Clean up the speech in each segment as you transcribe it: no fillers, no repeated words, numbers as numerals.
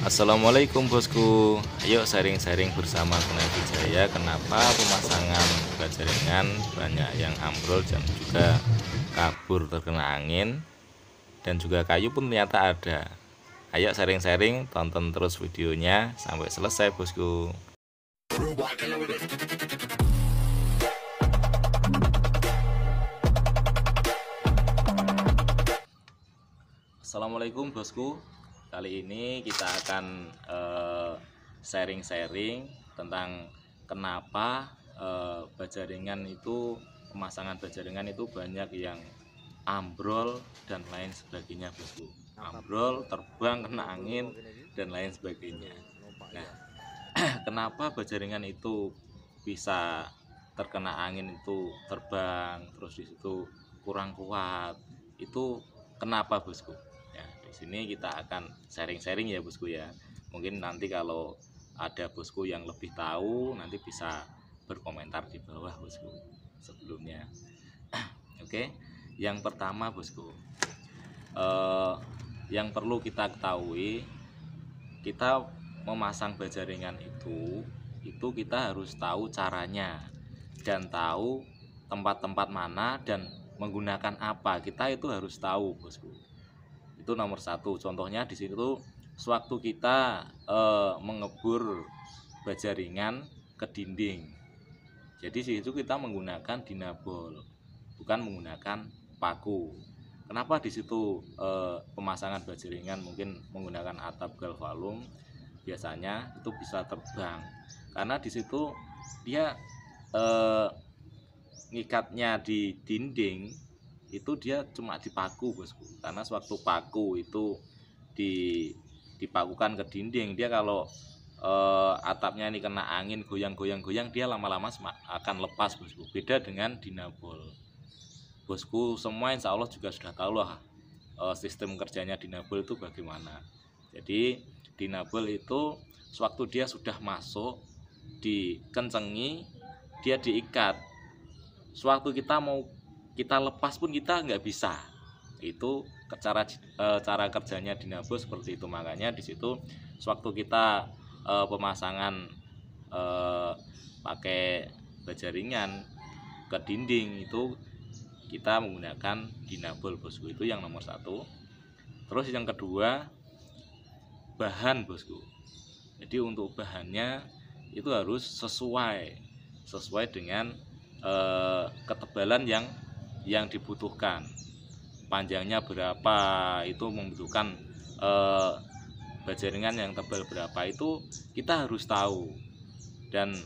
Assalamualaikum bosku. Ayo sharing-sharing bersama Gunadi Jaya. Kenapa pemasangan baja ringan banyak yang ambrol dan juga kabur terkena angin, dan juga kayu pun ternyata ada. Ayo sharing-sharing, tonton terus videonya sampai selesai bosku. Assalamualaikum bosku. Kali ini kita akan sharing-sharing tentang kenapa baja ringan itu, pemasangan baja ringan itu banyak yang ambrol dan lain sebagainya bosku. Ambrol, terbang, kena angin dan lain sebagainya. Nah, kenapa baja ringan itu bisa terkena angin, itu terbang, terus di situ kurang kuat, itu kenapa bosku? Ya, di sini kita akan sharing-sharing ya bosku ya. Mungkin nanti kalau ada bosku yang lebih tahu, nanti bisa berkomentar di bawah bosku sebelumnya. Oke, yang pertama bosku, yang perlu kita ketahui, kita memasang baja ringan itu kita harus tahu caranya dan tahu tempat-tempat mana dan menggunakan apa. Kita itu harus tahu bosku. Itu nomor satu. Contohnya di situ, sewaktu kita mengebur baja ringan ke dinding, jadi di situ kita menggunakan dinabol, bukan menggunakan paku. Kenapa di situ pemasangan baja ringan mungkin menggunakan atap galvalum biasanya itu bisa terbang, karena di situ dia ngikatnya di dinding itu dia cuma dipaku bosku. Karena sewaktu paku itu dipakukan ke dinding, dia kalau atapnya ini kena angin, goyang-goyang, dia lama-lama akan lepas bosku. Beda dengan dinabol bosku. Semua insya Allah juga sudah tahu lah sistem kerjanya dinabol itu bagaimana. Jadi dinabol itu sewaktu dia sudah masuk, dikencengi, dia diikat. Sewaktu kita lepas pun kita nggak bisa. Itu cara kerjanya dinabol seperti itu. Makanya di situ sewaktu kita pemasangan pakai baja ringan ke dinding itu kita menggunakan dinabol bosku. Itu yang nomor satu. Terus yang kedua, bahan bosku. Jadi untuk bahannya itu harus sesuai dengan ketebalan yang dibutuhkan. Panjangnya berapa, itu membutuhkan baja ringan yang tebal berapa, itu kita harus tahu. Dan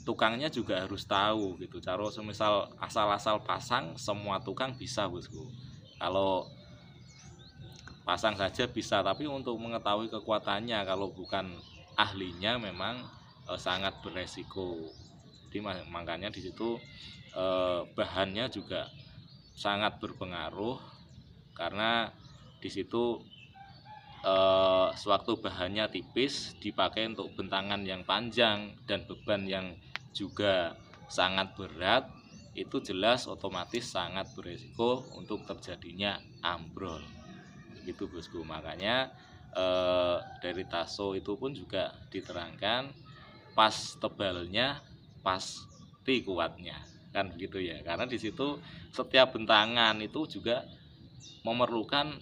tukangnya juga harus tahu gitu. Cara semisal asal-asal pasang, semua tukang bisa bosku. Kalau pasang saja bisa, tapi untuk mengetahui kekuatannya kalau bukan ahlinya memang sangat beresiko. Jadi makanya di situ bahannya juga sangat berpengaruh, karena di situ sewaktu bahannya tipis dipakai untuk bentangan yang panjang dan beban yang juga sangat berat, itu jelas otomatis sangat beresiko untuk terjadinya ambrol. Begitu bosku. Makanya dari Tasso itu pun juga diterangkan pas tebalnya pasti kuatnya, kan begitu ya. Karena di situ setiap bentangan itu juga memerlukan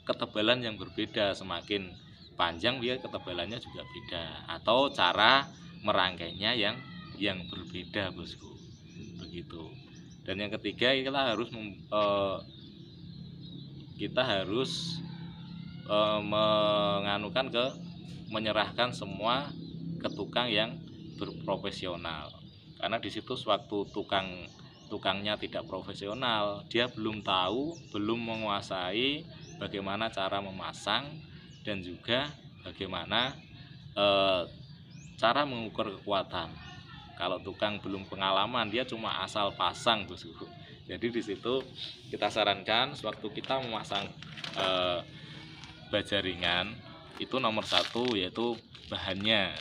ketebalan yang berbeda. Semakin panjang dia ketebalannya juga beda, atau cara merangkainya yang berbeda bosku. Begitu. Dan yang ketiga, kita harus menyerahkan semua ke tukang yang berprofesional. Karena di situ sewaktu tukangnya tidak profesional, dia belum tahu, belum menguasai bagaimana cara memasang dan juga bagaimana cara mengukur kekuatan. Kalau tukang belum pengalaman, dia cuma asal pasang bosku. Jadi di situ kita sarankan sewaktu kita memasang baja ringan itu nomor satu yaitu bahannya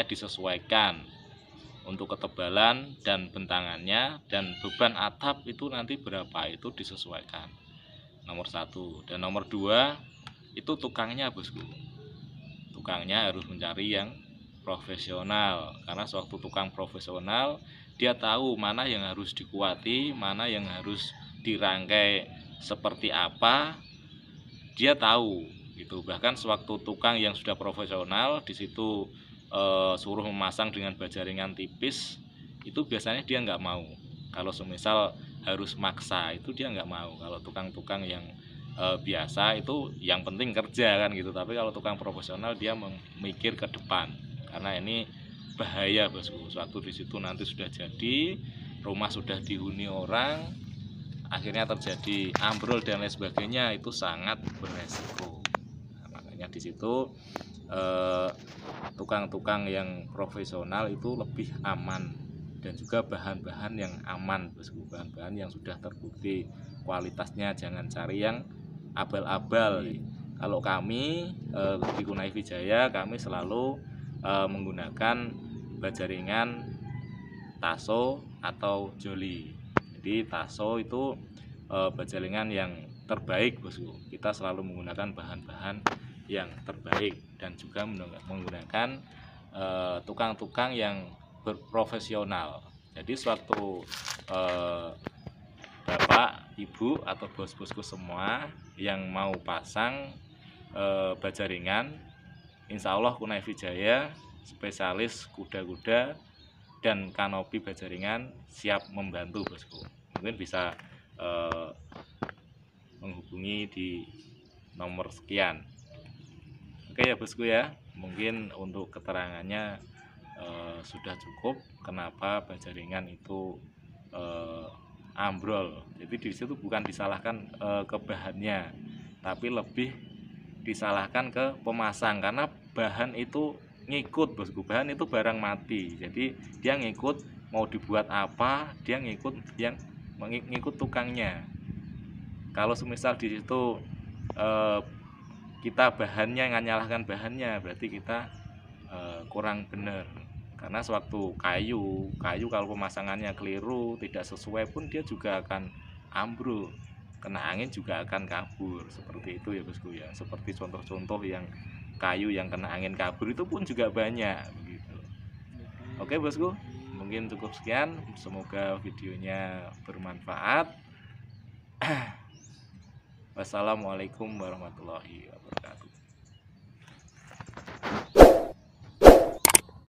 disesuaikan untuk ketebalan dan bentangannya, dan beban atap itu nanti berapa itu disesuaikan, nomor satu. Dan nomor dua, itu tukangnya bosku. Tukangnya harus mencari yang profesional, karena sewaktu tukang profesional dia tahu mana yang harus dikuati, mana yang harus dirangkai seperti apa, dia tahu gitu. Bahkan sewaktu tukang yang sudah profesional di situ suruh memasang dengan baja ringan tipis, itu biasanya dia nggak mau. Kalau semisal harus maksa itu dia nggak mau. Kalau tukang-tukang yang biasa itu yang penting kerja kan gitu, tapi kalau tukang profesional dia memikir ke depan, karena ini bahaya bosku. Suatu di situ nanti sudah jadi rumah, sudah dihuni orang, akhirnya terjadi ambrol dan lain sebagainya, itu sangat beresiko. Nah, makanya di situ tukang-tukang yang profesional itu lebih aman, dan juga bahan-bahan yang aman bosku, bahan-bahan yang sudah terbukti kualitasnya. Jangan cari yang abal-abal. Kalau kami di Kunai Wijaya, kami selalu menggunakan baja ringan Tasso atau Joli. Jadi Tasso itu baja ringan yang terbaik bosku. Kita selalu menggunakan bahan-bahan yang terbaik, dan juga menggunakan tukang-tukang yang berprofesional. Jadi suatu Bapak, Ibu, atau bos-bosku semua yang mau pasang baja ringan, insya Allah Kunai Wijaya spesialis kuda-kuda dan kanopi baja ringan siap membantu bosku. Mungkin bisa menghubungi di nomor sekian. Oke ya bosku ya, mungkin untuk keterangannya sudah cukup kenapa baja ringan itu ambrol. Jadi di situ bukan disalahkan ke bahannya, tapi lebih disalahkan ke pemasang, karena bahan itu ngikut bosku. Bahan itu barang mati, jadi dia ngikut mau dibuat apa, dia ngikut yang ngikut tukangnya. Kalau semisal di situ kita bahannya nggak nyalahkan bahannya, berarti kita kurang benar. Karena sewaktu kayu kalau pemasangannya keliru, tidak sesuai pun dia juga akan ambruk, kena angin juga akan kabur. Seperti itu ya bosku ya. Seperti contoh-contoh yang kayu yang kena angin kabur itu pun juga banyak begitu. Oke bosku, mungkin cukup sekian. Semoga videonya bermanfaat. Wassalamualaikum warahmatullahi wabarakatuh.